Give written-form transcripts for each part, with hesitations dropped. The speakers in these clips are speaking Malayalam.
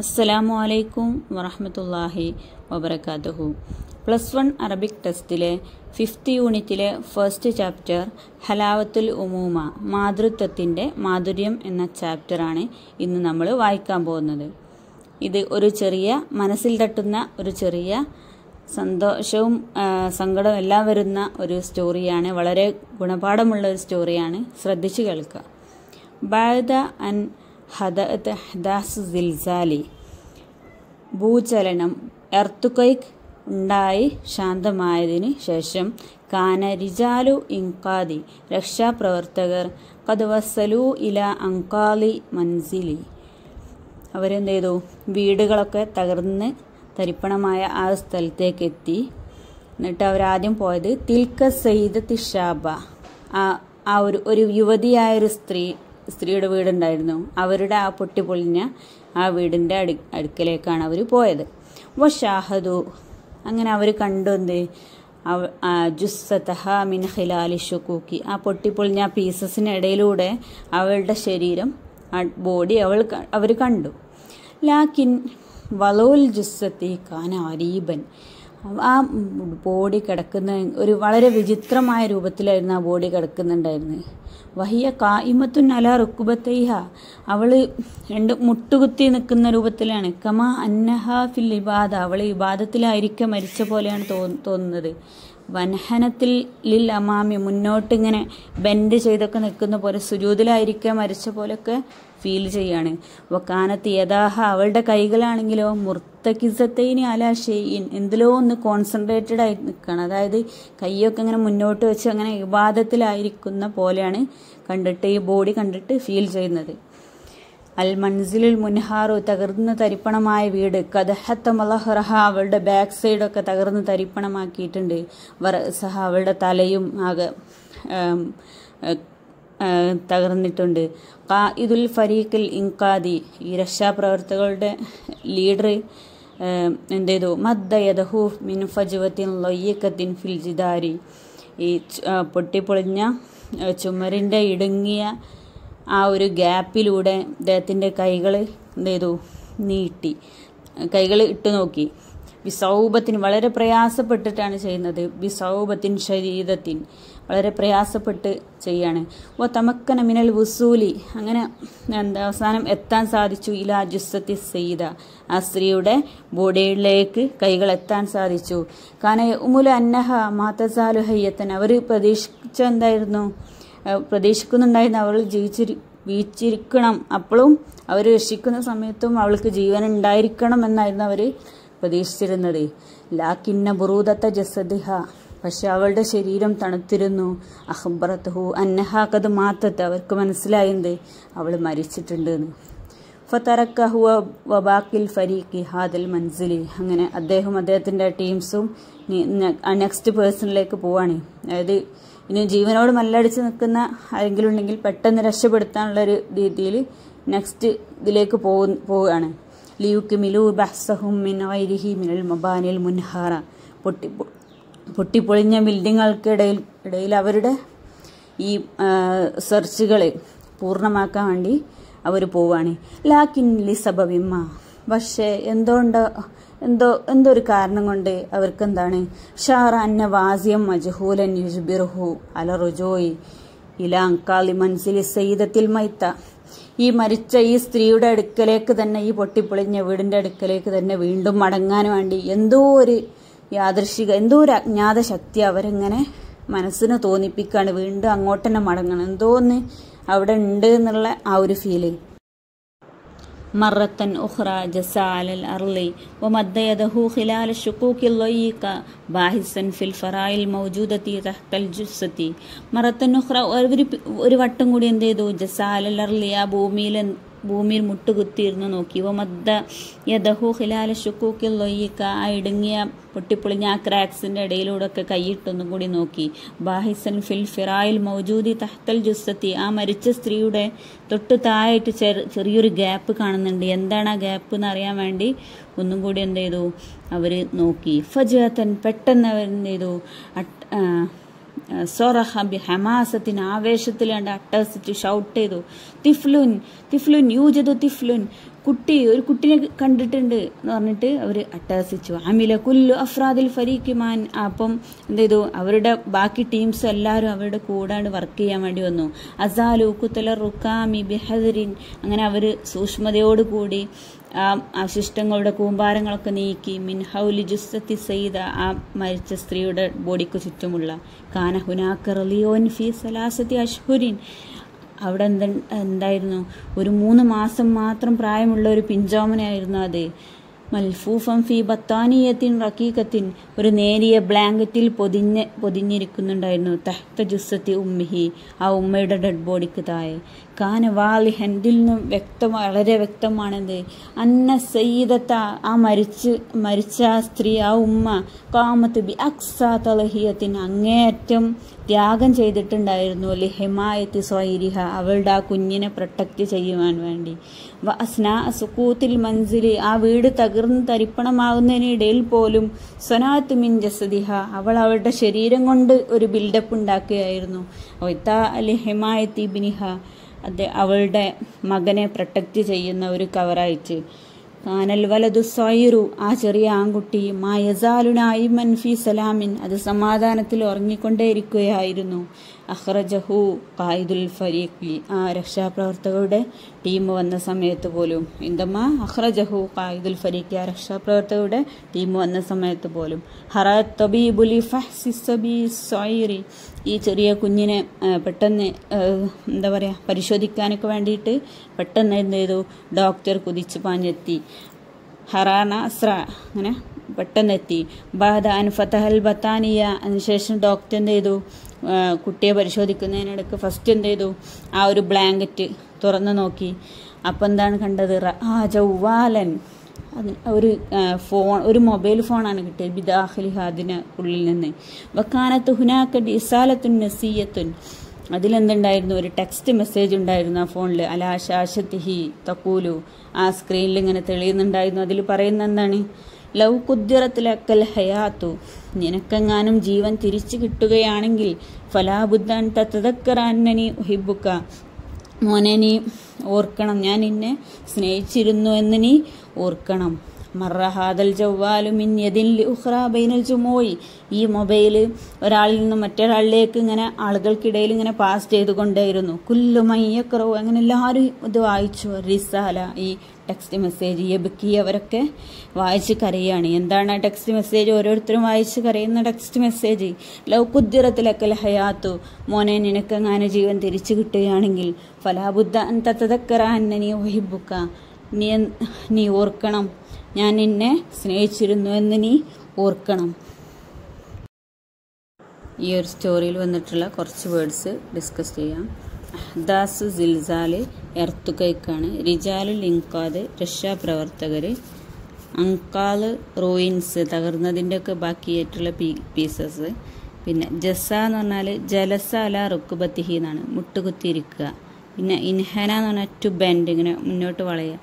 അസ്സലാമു അലൈക്കും വറഹ്മത്തുള്ളാഹി വബറകാതുഹു. +1 അറബിക് ടെസ്റ്റിലെ 5th യൂണിറ്റിലെ ഫസ്റ്റ് ചാപ്റ്റർ ഹലാവത്തുൽ ഉമൂമ, മാതൃത്വത്തിൻ്റെ മാധുര്യം എന്ന ചാപ്റ്ററാണ് ഇന്ന് നമ്മൾ വായിക്കാൻ പോകുന്നത്. ഇത് ഒരു ചെറിയ മനസ്സിൽ തട്ടുന്ന ഒരു ചെറിയ സന്തോഷവും സങ്കടവും എല്ലാം വരുന്ന ഒരു സ്റ്റോറിയാണ്. വളരെ ഗുണപാഠമുള്ള ഒരു സ്റ്റോറിയാണ്. ശ്രദ്ധിച്ചു കേൾക്കുക. ബഅദ അൻ ഹദഅത് ഹദാസ് സിൽസാലി, ഭൂചലനം എർത്തുക്വയ്ക്ക് ഉണ്ടായി ശാന്തമായതിന് ശേഷം കാന റിജാലു ഇൻകാദി, രക്ഷാപ്രവർത്തകർ ഖദ് വസ്സലു ഇല അൻകാലി മൻസിലി, അവരെന്ത് ചെയ്തു, വീടുകളൊക്കെ തകർന്ന് തരിപ്പണമായ ആ സ്ഥലത്തേക്ക് എത്തി. എന്നിട്ട് അവരാദ്യം പോയത് തിൽക്ക സയ്യിദത്തി ഷാബ, ആ ഒരു യുവതിയായൊരു സ്ത്രീയുടെ വീടുണ്ടായിരുന്നു. അവരുടെ ആ പൊട്ടിപ്പൊളിഞ്ഞ ആ വീടിൻ്റെ അടുക്കലേക്കാണ് അവർ പോയത്. വഷാഹദു, അങ്ങനെ അവർ കണ്ടു എന്ത്, ജുസ്സതഹ മിൻ ഖിലാലി ഷുകൂക്കി, ആ പൊട്ടിപ്പൊളിഞ്ഞ പീസസിനിടയിലൂടെ അവളുടെ ശരീരം, ആ ബോഡി അവർ കണ്ടു. ലാക്കിൻ വലോൽ ജുസ്സത്തി കാന അരീബൻ, ആ ബോഡി കിടക്കുന്ന ഒരു വളരെ വിചിത്രമായ രൂപത്തിലായിരുന്നു ആ ബോഡി കിടക്കുന്നുണ്ടായിരുന്നത്. വഹിയ കായിമത്തുൻ അല റുക്കുബത്തൈഹ, അവൾ രണ്ട് മുട്ടുകുത്തി നിൽക്കുന്ന രൂപത്തിലാണ്. കമാ അന്നഹ ഫിൽ ഇബാദ, അവൾ ഇബാദത്തിലായിരിക്കെ മരിച്ച പോലെയാണ് തോന്നുന്നത്. വൻഹനത്തിൽ ലിൽ അമാമി, മുന്നോട്ടിങ്ങനെ ബെൻഡ് ചെയ്തൊക്കെ നിൽക്കുന്ന പോലെ, സുജൂദിലായിരിക്കെ മരിച്ച പോലെയൊക്കെ ഫീൽ ചെയ്യാണ്. വക്കാനത്ത് യഥാഹ, അവളുടെ കൈകളാണെങ്കിലോ മുർത്തക്കിസത്തൈനി അലാ ഷെയ്യിൻ, എന്തിലോ ഒന്ന് കോൺസെൻട്രേറ്റഡ് ആയി നിൽക്കണം. അതായത് കൈയൊക്കെ ഇങ്ങനെ മുന്നോട്ട് വെച്ച് അങ്ങനെ ഇബാദത്തിലായിരിക്കുന്ന പോലെയാണ് കണ്ടിട്ട്, ഈ ബോഡി കണ്ടിട്ട് ഫീൽ ചെയ്യുന്നത്. അൽ മൻസിലുൽ മുൻഹാറു, തകർന്ന് തരിപ്പണമായ വീട്. കദഹത്ത മലഹറഹ, അവളുടെ ബാക്ക് സൈഡൊക്കെ തകർന്ന് തരിപ്പണമാക്കിയിട്ടുണ്ട്. വറസഹ, അവളുടെ തലയും ആകെ തകർന്നിട്ടുണ്ട്. ഖായിദുൽ ഫരീഖിൽ ഇൻകാദി, ഈ രക്ഷാപ്രവർത്തകരുടെ ലീഡർ എന്ത് ചെയ്തു, മദ്ദയദഹു മിൻ ഫജ്വത്തിൻ ലയ്യക്കത്തിൻ ഫിൽ ജിദാരി, ഈ പൊട്ടിപ്പൊളിഞ്ഞ ചുമരിൻ്റെ ഇടുങ്ങിയ ആ ഒരു ഗ്യാപ്പിലൂടെ അദ്ദേഹത്തിൻ്റെ കൈകൾ എന്ത് ചെയ്തു, നീട്ടി, കൈകൾ ഇട്ടു നോക്കി. ബിസൗബത്തിൻ, വളരെ പ്രയാസപ്പെട്ടിട്ടാണ് ചെയ്യുന്നത്. ബിസൗബത്തിൻ ശരീരത്തിൻ, വളരെ പ്രയാസപ്പെട്ട് ചെയ്യാണ്. ഓ തമക്കന മിനൽ വുസൂലി, അങ്ങനെ അവസാനം എത്താൻ സാധിച്ചു. ഇലാ ജുസ്സത്തി സയ്യിദ, ആ സ്ത്രീയുടെ ബോഡിയിലേക്ക് കൈകൾ എത്താൻ സാധിച്ചു. കാന ഉമുല അന്നഹ മാതസാലു ഹയ്യത്തൻ, അവർ പ്രതീക്ഷിക്കുന്നുണ്ടായിരുന്നു അവൾ ജീവിച്ചിരിക്കണം, അപ്പോഴും അവർ രക്ഷിക്കുന്ന സമയത്തും അവൾക്ക് ജീവൻ ഉണ്ടായിരിക്കണം എന്നായിരുന്നു അവർ പ്രതീക്ഷിച്ചിരുന്നത്. ലാക്കിന്ന ബുറൂദത്ത ജസദിഹ, പക്ഷെ അവളുടെ ശരീരം തണുത്തിരുന്നു. അഖ്ബറത്തുഹു അന്നഹാക്കത് മാത്തത്ത്, അവർക്ക് മനസ്സിലായത് അവൾ മരിച്ചിട്ടുണ്ട് എന്ന്. ഫതറക്കഹു വബാക്കിൽ ഫരീഖി ഹാദൽ മൻസിലി, അങ്ങനെ അദ്ദേഹത്തിൻ്റെ ടീംസും നെക്സ്റ്റ് പേഴ്സണിലേക്ക് പോവാണ്. അതായത് ഇനി ജീവനോട് മല്ലടിച്ച് നിൽക്കുന്ന ആരെങ്കിലും ഉണ്ടെങ്കിൽ പെട്ടെന്ന് രക്ഷപ്പെടുത്താനുള്ളൊരു രീതിയിൽ നെക്സ്റ്റ് ഇതിലേക്ക് പോവുകയാണ്. ലിയുക്ക് മിലു ബഹ്സഹും മിൻ ഗൈരിഹി മിനൽ മബാനിൽ മുൻഹാറ, പൊട്ടിപ്പൊളിഞ്ഞ ബിൽഡിങ്ങുകൾക്കിടയിൽ അവരുടെ ഈ സെർച്ചുകൾ പൂർണ്ണമാക്കാൻ വേണ്ടി അവർ പോവുകയാണ്. ലാക്കിൻ ലി സബബിമ്മ, പക്ഷേ എന്തോ ഒരു കാരണം കൊണ്ട് അവർക്ക് എന്താണ്, ഷാറ അന്ന വാസിയം മജ്ഹൂലൻ യുജ്ബിറുഹു അല റുജോയി ഇല അൻകാലി മൻസിലി സയ്യിദത്തിൽ മൈത്ത, ഈ മരിച്ച ഈ സ്ത്രീയുടെ അടുക്കലേക്ക് തന്നെ, ഈ പൊട്ടിപ്പൊളിഞ്ഞ വീടിൻ്റെ അടുക്കലേക്ക് തന്നെ വീണ്ടും മടങ്ങാൻ വേണ്ടി എന്തോ ഒരു അജ്ഞാത ശക്തി അവരെങ്ങനെ മനസ്സിന് തോന്നിപ്പിക്കുകയാണ്. വീണ്ടും അങ്ങോട്ട് തന്നെ മടങ്ങണം, എന്തോ ഒന്ന് അവിടെ ഉണ്ട് എന്നുള്ള ആ ഒരു ഫീല്. മറത്തൻ ഉഖ്റ ജസ അലൽ അർളി വമദ്ദ യദഹു ഖിലാല ശുകൂക്കിൽ ലയ്യിക ബാഹിസൻ ഫിൽ ഫറായിൽ മൗജൂദത്തി തഹ്തൽ ജുസ്സത്തി. മറത്തൻ ഉഖ്റ, ഒരു വട്ടം കൂടി എന്ത് ചെയ്തു, ജസ അലൽ അർളി, ആ ഭൂമിയിൽ മുട്ടുകുത്തിയിരുന്നു നോക്കി. വമദ്ദ യദഹു ഖിലാല ശുകൂക്കിൽ ലയ്യിക, ആ ഇടുങ്ങിയ പൊട്ടിപ്പൊളിഞ്ഞ ആ ക്രാക്സിൻ്റെ ഇടയിലൂടെ ഒക്കെ കൈയിട്ടൊന്നും കൂടി നോക്കി. ബാഹിസൻ ഫിൽ ഫിറായിൽ മൗജൂദി തഹ്തൽ ജുസ്സത്തി, ആ മരിച്ച സ്ത്രീയുടെ തൊട്ട് താഴായിട്ട് ചെറിയൊരു ഗ്യാപ്പ് കാണുന്നുണ്ട്. എന്താണ് ആ ഗ്യാപ്പ് എന്ന് അറിയാൻ വേണ്ടി ഒന്നും കൂടി എന്ത് ചെയ്തു, അവർ നോക്കി. ഫജഅതൻ, പെട്ടെന്ന് അവർ എന്ത് ചെയ്തു, സൊറഹ ബി ഹമാസത്തിന് ആവേശത്തിൽ കണ്ട് അട്ടഹസിച്ച് ഷൗട്ട് ചെയ്തു, തിഫ്ലുൻ തിഫ്ലുൻ യൂജദു തിഫ്ലുൻ, ഒരു കുട്ടിനെ കണ്ടിട്ടുണ്ട് എന്ന് പറഞ്ഞിട്ട് അവർ അട്ടഹസിച്ചു. അമില കുല്ലു അഫ്രാദിൽ ഫരീഖിമാൻ. അപ്പം എന്ത് ചെയ്തു, അവരുടെ ബാക്കി ടീംസ് എല്ലാവരും അവരുടെ കൂടാണ്ട് വർക്ക് ചെയ്യാൻ വേണ്ടി വന്നു. അസാലു കുത്തല റുക്കാമി ബിഹദരിൻ. അങ്ങനെ അവർ സൂക്ഷ്മതയോടുകൂടി ആ അവശിഷ്ടങ്ങളുടെ കൂമ്പാരങ്ങളൊക്കെ നീക്കി. മിൻ ഹൗലി ജുസ്സത്തി സയ്യിദ, ആ മരിച്ച സ്ത്രീയുടെ ബോഡിക്ക് ചുറ്റുമുള്ള. കാന ഹുനാക റളിയോൻ ഫി സലാസത്തി അഷ്ഹുരിൻ. അവിടെ എന്തായിരുന്നു, ഒരു 3 മാസം മാത്രം പ്രായമുള്ള ഒരു പിഞ്ചോമനായിരുന്നു അത്. മൽഫൂഫം ഫി ബത്താനിയത്തിൻ റക്കീക്കത്തിൻ, ഒരു നേരിയ ബ്ലാങ്കറ്റിൽ പൊതിഞ്ഞിരിക്കുന്നുണ്ടായിരുന്നു. തഹ്ത ജുസ്സത്തി ഉമ്മിഹി, ആ ഉമ്മയുടെ ഡെഡ് ബോഡിക്ക് താഴെ. കാന വാലിഹൻ, ഇതിൽ നിന്നും വളരെ വ്യക്തമാണത്. അന്ന സയ്യിദത്ത, ആ മരിച്ച ആ സ്ത്രീ, ആ ഉമ്മ, കാമത്ത് ബി അക്സാ തലഹിയത്തിൻ, അങ്ങേയറ്റം ത്യാഗം ചെയ്തിട്ടുണ്ടായിരുന്നു. ലിഹിമായത്തി സ്വൈരിഹ, അവളുടെ ആ കുഞ്ഞിനെ പ്രൊട്ടക്റ്റ് ചെയ്യുവാൻ വേണ്ടി. വ അസ്നാ സുക്കൂത്തിൽ മൻസിലി, ആ വീട് തകർന്ന് തരിപ്പണമാകുന്നതിനിടയിൽ പോലും സ്വനാത്ത് മിൻ ജസദിഹ, അവൾ അവളുടെ ശരീരം കൊണ്ട് ഒരു ബിൽഡപ്പ് ഉണ്ടാക്കുകയായിരുന്നു. ലിഹിമായത്തി ബിനിഹ, അവളുടെ മകനെ പ്രൊട്ടക്റ്റ് ചെയ്യുന്ന ഒരു കവറായിട്ട്. കാനൽ വലതു സൈറു, ആ ചെറിയ ആൺകുട്ടി, മായസാലുനായി മൻഫി സലാമിൻ, അത് സമാധാനത്തിൽ ഉറങ്ങിക്കൊണ്ടേയിരിക്കുകയായിരുന്നു. അഖ്റജഹു ഖായിദുൽ ഫരീഖി, ആ രക്ഷാപ്രവർത്തകരുടെ ടീം വന്ന സമയത്ത് പോലും. ഇന്ദമ്മ അഖ്റജഹു ഖായിദുൽ ഫരീഖി, ആ രക്ഷാപ്രവർത്തകരുടെ ടീം വന്ന സമയത്ത് പോലും. ഹറത് തബീബുലി ഫഹ്സി സബി സൈറി, ഈ ചെറിയ കുഞ്ഞിനെ പെട്ടെന്ന് പരിശോധിക്കാനൊക്കെ വേണ്ടിയിട്ട് പെട്ടെന്ന് എന്ത് ചെയ്തു, ഡോക്ടർ കുതിച്ച് പാഞ്ഞെത്തി. ഹറാന അസ്ര, അങ്ങനെ പെട്ടെന്നെത്തി. ബഹദ അൻ ഫതഹൽ ബത്താനിയ, അതിനുശേഷം ഡോക്ടർ എന്ത് ചെയ്തു, കുട്ടിയെ പരിശോധിക്കുന്നതിനിടയ്ക്ക് ഫസ്റ്റ് എന്ത് ചെയ്തു, ആ ഒരു ബ്ലാങ്കറ്റ് തുറന്നു നോക്കി. അപ്പം എന്താണ് കണ്ടത്, ജൗവാലൻ, ഒരു മൊബൈൽ ഫോണാണ് കിട്ടിയത്. ബിദാഖിലിഹ, അതിന് ഉള്ളിൽ നിന്ന്. വക്കാനത്ത് ഹുനാക്ക ഇസാലത്തുൻ നസീയത്തുൻ, അതിലെന്തുണ്ടായിരുന്നു, ഒരു ടെക്സ്റ്റ് മെസ്സേജ് ഉണ്ടായിരുന്നു ആ ഫോണിൽ. അലാ ഷാഷത്തിഹി തക്കൂലു, ആ സ്ക്രീനിൽ ഇങ്ങനെ തെളിയുന്നുണ്ടായിരുന്നു. അതിൽ പറയുന്ന എന്താണ്, ലൗ കുദ്ദിറത്തിലക്കൽ ഹയാത്തു, നിനക്കെങ്ങാനും ജീവൻ തിരിച്ചു കിട്ടുകയാണെങ്കിൽ ഫലാബുദ്ദൻ തതക്കറന്നനി ഉഹിബുക്ക, മോനെ നീ ഓർക്കണം, ഞാൻ നിന്നെ സ്നേഹിച്ചിരുന്നു എന്ന് നീ ഓർക്കണം. മറഹാദൽ ജവ്വാലു മിൻ യദിൻ ലിഉഖ്റാ ബൈനൽ ജുമൂഇ, ഈ മൊബൈല് ഒരാളിൽ നിന്ന് മറ്റൊരാളിലേക്ക് ഇങ്ങനെ ആളുകൾക്കിടയിൽ ഇങ്ങനെ പാസ് ചെയ്തുകൊണ്ടേയിരുന്നു. കുല്ലു മയ്യക്റു, അങ്ങനെ എല്ലാവരും ഇത് വായിച്ചു. റിസാല, ഈ ടെക്സ്റ്റ് മെസ്സേജ്. യബ്കി, അവരൊക്കെ വായിച്ച് കരയാണ്. എന്താണ് ആ ടെക്സ്റ്റ് മെസ്സേജ്, ഓരോരുത്തരും വായിച്ച് കരയുന്ന ടെക്സ്റ്റ് മെസ്സേജ്. ലൗ കുദ്ദിറത്തിലക്കൽ ഹയാത്തു, മോനെ നിനക്കെങ്ങാനും ജീവൻ തിരിച്ചു കിട്ടുകയാണെങ്കിൽ ഫലാബുദ്ദ അൻ തതക്കറ അന്നനി ഉഹിബ്ബുക, നീ ഓർക്കണം, ഞാൻ നിന്നെ സ്നേഹിച്ചിരുന്നു എന്ന് നീ ഓർക്കണം. ഈ ഒരു സ്റ്റോറിയിൽ വന്നിട്ടുള്ള കുറച്ച് വേർഡ്സ് ഡിസ്കസ് ചെയ്യാം. അഹ്ദാസ് സിൽസാല്, എർത്തുകൈക്കാണ്. റിജാലു ലിങ്കാദ്, രക്ഷാപ്രവർത്തകർ. അങ്കാള് റൂയിൻസ്, തകർന്നതിൻ്റെയൊക്കെ ബാക്കിയായിട്ടുള്ള പീസസ്. പിന്നെ ജസ എന്ന് പറഞ്ഞാൽ ജലസ അല റുക്കുബത്തിഹി എന്നാണ്, മുട്ടുകുത്തിയിരിക്കുക. പിന്നെ ഇൻഹന എന്ന് പറഞ്ഞാൽ ടു ബെൻഡ്, ഇങ്ങനെ മുന്നോട്ട് വളയുക.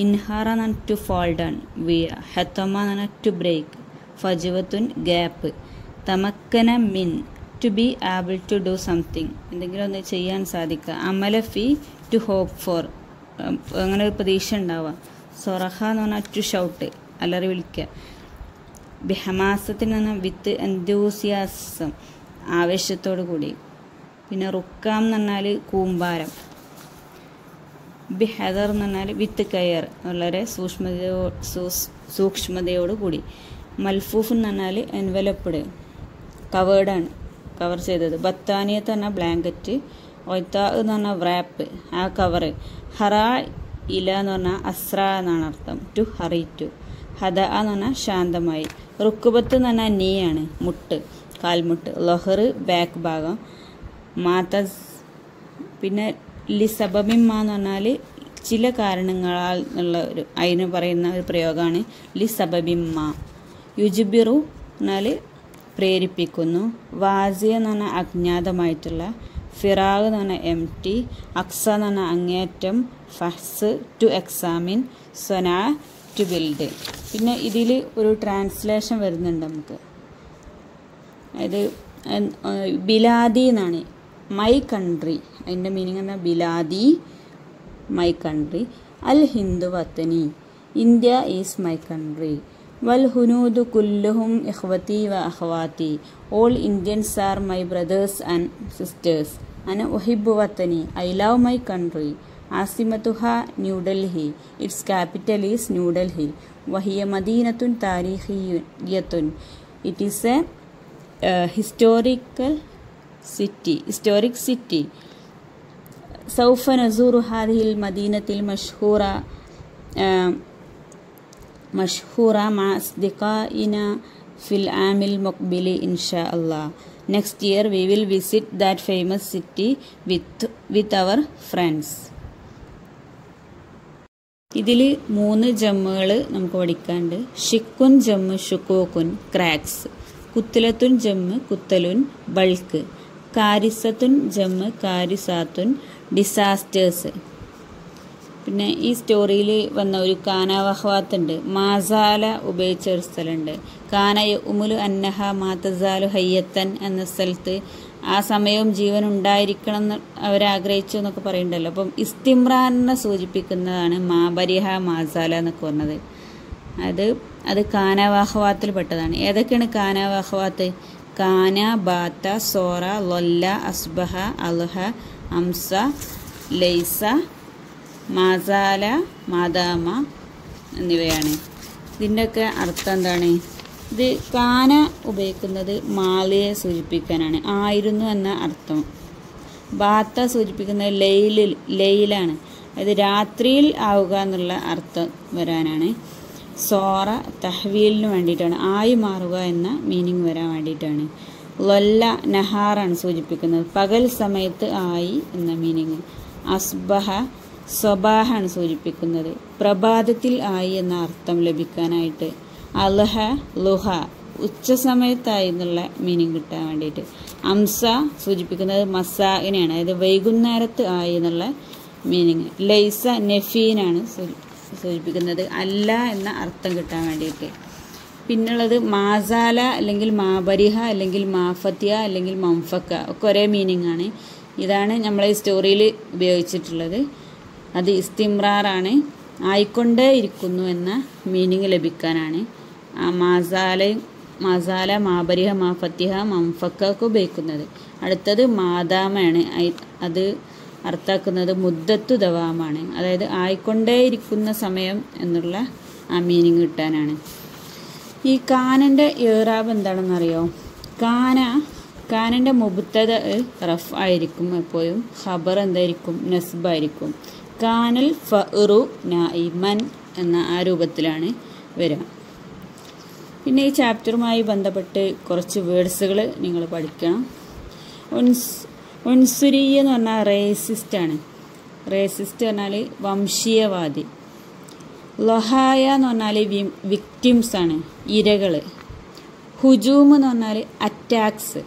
ഇൻഹാറ എന്ന് പറഞ്ഞാൽ ടു ഫോൾ ഡൗൺ, വീഴ. ഹത്തമ എന്ന് പറഞ്ഞാൽ ടു ബ്രേക്ക്. ഫജുവത്തുൻ, ഗ്യാപ്പ്. തമക്കന മിൻ, to be able to do something, എന്തെങ്കിലും ഒന്ന് ചെയ്യാൻ സാധിക്കുക. അമലഫി, ടു ഹോപ്പ് ഫോർ, അങ്ങനെ ഒരു പ്രതീക്ഷ ഉണ്ടാവുക. സൊറഹ എന്ന് പറഞ്ഞാൽ ടു ഷൗട്ട്, അലറി വിളിക്കുക. ബിഹമാസത്തിന് പറഞ്ഞാൽ വിത്ത് എന്തൂസിയാസം, ആവേശത്തോടു കൂടി. പിന്നെ റുക്കാം എന്ന് പറഞ്ഞാൽ കൂമ്പാരം. ബിഹദർ എന്ന് പറഞ്ഞാൽ വിത്ത് കെയർ, വളരെ സൂക്ഷ്മതയോട് കൂടി. മൽഫൂഫ് എന്ന് പറഞ്ഞാൽ എൻവലപ്പ്ഡ്, കവേർഡാണ്, കവർ ചെയ്തത്. ബത്താനിയത്ത് പറഞ്ഞാൽ ബ്ലാങ്കറ്റ്. ഒയ്ത്താ എന്ന് പറഞ്ഞാൽ റാപ്പ്, ആ കവറ്. ഹറാ ഇല എന്ന് പറഞ്ഞാൽ അസ്ര എന്നാണ് അർത്ഥം, ടു ഹറി ടു. ഹദ എന്ന് പറഞ്ഞാൽ ശാന്തമായി. റുക്കുബത്ത് എന്ന് പറഞ്ഞാൽ നീയാണ്, മുട്ട്, കാൽമുട്ട്. ലൊഹർ, ബാക്ക് ഭാഗം. മാതസ്, പിന്നെ ലിസബബിമ്മ എന്ന് പറഞ്ഞാൽ ചില കാരണങ്ങളാൽ എന്നുള്ള ഒരു അതിന് പറയുന്ന ഒരു പ്രയോഗമാണ് ലിസബബിമ്മ. യുജിബിറു എന്നാൽ പ്രേരിപ്പിക്കുന്നു. വാസിയ എന്ന് പറഞ്ഞാൽ അജ്ഞാതമായിട്ടുള്ള. ഫിറാഗ് എന്ന് പറഞ്ഞാൽ എം ടി. അക്സ എന്ന് പറഞ്ഞാൽ അങ്ങേറ്റം. ഫഹ്സ്, ടു എക്സാമിൻ. സൊന, ടു ബിൽഡ്. പിന്നെ ഇതിൽ ഒരു ട്രാൻസ്ലേഷൻ വരുന്നുണ്ട് നമുക്ക്. അതായത് ബിലാദി എന്നാണ്, മൈ കൺട്രി. അതിൻ്റെ മീനിങ് എന്നാൽ ബിലാദി, my country. الهند وطني. India is my country. والهنود كلهم إخوتي وأخواتي. All Indians are my brothers and sisters. أنا أحب وطني. I love my country. عاصمتها نيو دلهي. Its capital is New Delhi. وهي مدينة تاريخية. It is a historic city. سوف نزور هذه المدينة المشهورة مع أصدقائنا في العام المقبل إن شاء الله. Next year we will visit that famous city with our friends. ഇതിൽ 3 ജമ്മുകൾ നമുക്ക് പഠിക്കാണ്ട്. ഷിക്കുൻ ജമ്മ് ഷുക്കൂക്കുൻ ക്രാക്സ്, കുത്തലത്തുൻ ജമ്മ് കുത്തലുൻ ബൾക്ക്, കാരിസത്തുൻ ജമ്മ് കാരിസാത്തുൻ ഡിസാസ്റ്റേഴ്സ്. പിന്നെ ഈ സ്റ്റോറിയിൽ വന്ന ഒരു കാനാവഹ്വാത്ത് ഉണ്ട്. മാസാല ഉപയോഗിച്ച ഒരു സ്ഥലമുണ്ട്. കാന ഉമുലു അന്നഹ മാതസാലു ഹയ്യത്തൻ എന്ന സ്ഥലത്ത് ആ സമയവും ജീവൻ ഉണ്ടായിരിക്കണം എന്ന് അവരാഗ്രഹിച്ചു എന്നൊക്കെ പറയുന്നുണ്ടല്ലോ. അപ്പം ഇസ്തിമ്രാറിനെ സൂചിപ്പിക്കുന്നതാണ് മാബരിഹ മാസാല എന്നൊക്കെ പറഞ്ഞത്. അത് കാനാവാഹ്വാത്തിൽ പെട്ടതാണ്. ഏതൊക്കെയാണ് കാനാവാഹ്വാത്ത്? കാന, ബാത്ത, സോറ, ലൊല്ല, അസ്ബഹ, അൽഹ, അംസ, ലൈസ, മാസാല, മാദാമ എന്നിവയാണ്. ഇതിൻ്റെയൊക്കെ അർത്ഥം എന്താണ്? ഇത് കാന ഉപയോഗിക്കുന്നത് മാളിയെ സൂചിപ്പിക്കാനാണ്, ആയിരുന്നു എന്ന അർത്ഥം. ബാത്ത സൂചിപ്പിക്കുന്നത് ലൈലാണ്, അതായത് രാത്രിയിൽ ആവുക എന്നുള്ള അർത്ഥം വരാനാണ്. സോറ തഹ്വീലിന് വേണ്ടിയിട്ടാണ്, ആയി മാറുക എന്ന മീനിങ് വരാൻ വേണ്ടിയിട്ടാണ്. ലൊല്ല നഹാറാണ് സൂചിപ്പിക്കുന്നത്, പകൽ സമയത്ത് ആയി എന്ന മീനിങ്. അസ്ബഹ സ്വബാഹാണ് സൂചിപ്പിക്കുന്നത്, പ്രഭാതത്തിൽ ആയി എന്ന അർത്ഥം ലഭിക്കാനായിട്ട്. അൽഹ ലുഹ ഉച്ച സമയത്തായി എന്നുള്ള മീനിങ് കിട്ടാൻ വേണ്ടിയിട്ട്. അംസ സൂചിപ്പിക്കുന്നത് മസാഇനെയാണ്, അതായത് വൈകുന്നേരത്ത് ആയി എന്നുള്ള മീനിങ്. ലൈസ നഫീനാണ് സൂചിപ്പിക്കുന്നത്, അല്ല എന്ന അർത്ഥം കിട്ടാൻ വേണ്ടിയിട്ട്. പിന്നുള്ളത് മാസാല അല്ലെങ്കിൽ മാബരിഹ അല്ലെങ്കിൽ മാഫത്തിയ അല്ലെങ്കിൽ മംഫക്ക ഒക്കെ ഒരേ മീനിങ് ആണ്. ഇതാണ് നമ്മളെ ഈ സ്റ്റോറിയിൽ ഉപയോഗിച്ചിട്ടുള്ളത്. അത് ഇസ്തിമ്രാറാണ്, ആയിക്കൊണ്ടേ ഇരിക്കുന്നു എന്ന മീനിങ് ലഭിക്കാനാണ്. മാസാല മാബരിഹ മാഫത്തിഹ മംഫക്ക ഒക്കെ ഉപയോഗിക്കുന്നത്. അടുത്തത് മാദാമയാണ്, അത് അർത്ഥാക്കുന്നത് മുദ്ദത്തു ദവാമാണ്, അതായത് ആയിക്കൊണ്ടേ ഇരിക്കുന്ന സമയം എന്നുള്ള ആ മീനിങ് കിട്ടാനാണ്. ഈ കാനൻ്റെ ഇറാബ് എന്താണെന്നറിയോ? കാനൻ്റെ മുബ്തദ റഫ് ആയിരിക്കും എപ്പോഴും, ഖബർ എന്തായിരിക്കും? നസ്ബായിരിക്കും. കാനൽ ഫഉറു നായിമൻ എന്ന ആ രൂപത്തിലാണ് വരിക. പിന്നെ ഈ ചാപ്റ്ററുമായി ബന്ധപ്പെട്ട് കുറച്ച് വേർഡ്സുകൾ നിങ്ങൾ പഠിക്കണം. ഉൻസുരിയ എന്ന് പറഞ്ഞാൽ റേസിസ്റ്റാണ്. റേസിസ്റ്റ് പറഞ്ഞാൽ വംശീയവാദി. ലൊഹായ എന്ന് പറഞ്ഞാൽ വിക്ടിംസ് ആണ്, ഇരകൾ. ഹുജൂം എന്ന് പറഞ്ഞാൽ അറ്റാക്സ്.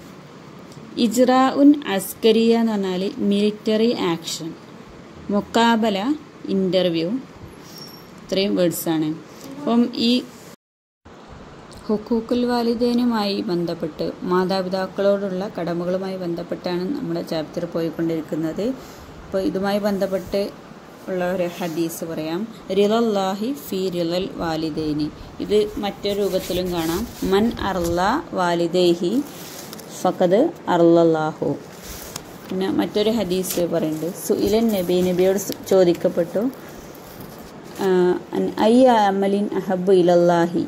ഇജ്റാ ഉൻ അസ്കരിയ എന്ന് പറഞ്ഞാൽ മിലിറ്ററി ആക്ഷൻ. മുക്കാബല ഇൻ്റർവ്യൂ. ഇത്രയും വേർഡ്സാണ്. അപ്പം ഈ ഹുക്കൂക്കുൽ വാലിദൈനുമായി ബന്ധപ്പെട്ട് മാതാപിതാക്കളോടുള്ള കടമകളുമായി ബന്ധപ്പെട്ടാണ് നമ്മുടെ ചാപ്റ്റർ പോയിക്കൊണ്ടിരിക്കുന്നത്. അപ്പോൾ ഇതുമായി ബന്ധപ്പെട്ട് ഉള്ള ഒരു ഹദീസ് പറയാം. റിളല്ലാഹി ഫി റിളൽ വാലിദൈനി. ഇത് മറ്റൊരു രൂപത്തിലും കാണാം. മൻ അർല വാലിദൈഹി ഫഖദ് അർലല്ലാഹു. പിന്നെ മറ്റൊരു ഹദീസ് പറയുന്നുണ്ട്. സുഇലൻ നബിയോട് ചോദിക്കപ്പെട്ടു, അയ്യ അമലിൻ അഹബ്ബു ഇലല്ലാഹി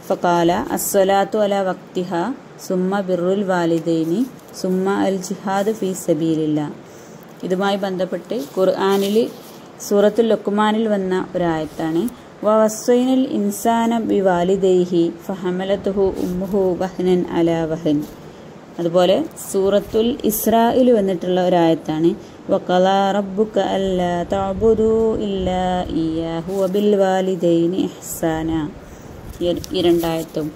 ഫഖാല അസ്സലാത്തു അലാ വക്തിഹ സുമ്മ ബിറുൽ വാലിദൈനി സുമ്മ അൽ ജിഹാദ് ഫീ സബീലില്ലാ. ഇതുമായി ബന്ധപ്പെട്ട് ഖുർആനിൽ സൂറത്തുൽ ലുഖ്മാനിൽ വന്ന ഒരായത്താണ്. വവസ്സൈനൽ ഇൻസാന ബിവാലിദൈഹി ഫഹമലതുഹു ഉമ്മുഹു വഹ്നൻ അലാ വഹൻ. അതുപോലെ സൂറത്തുൽ ഇസ്രായിൽ വന്നിട്ടുള്ള ഒരായത്താണ്. വഖലാ റബ്ബുക അല്ലാ തഅബുദു ഇല്ലാ ഇയ്യാഹു വബിൽ വാലിദൈനി ഇഹ്സാന. ഈ രണ്ടായത്തും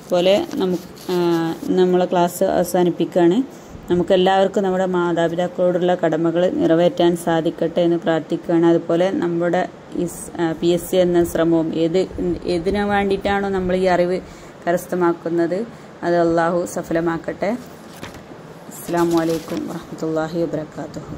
പോലെ നമ്മളെ ക്ലാസ് അവസാനിപ്പിക്കുകയാണ്. നമുക്കെല്ലാവർക്കും നമ്മുടെ മാതാപിതാക്കളോടുള്ള കടമകൾ നിറവേറ്റാൻ സാധിക്കട്ടെ എന്ന് പ്രാർത്ഥിക്കുകയാണ്. അതുപോലെ നമ്മുടെ ഈ PSC എന്ന ശ്രമവും ഏതിനു വേണ്ടിയിട്ടാണോ നമ്മൾ ഈ അറിവ് കരസ്ഥമാക്കുന്നത് അത് അള്ളാഹു സഫലമാക്കട്ടെ. അസ്സലാമു അലൈക്കും വറഹ്മത്തുള്ളാഹി വബറകാതുഹു.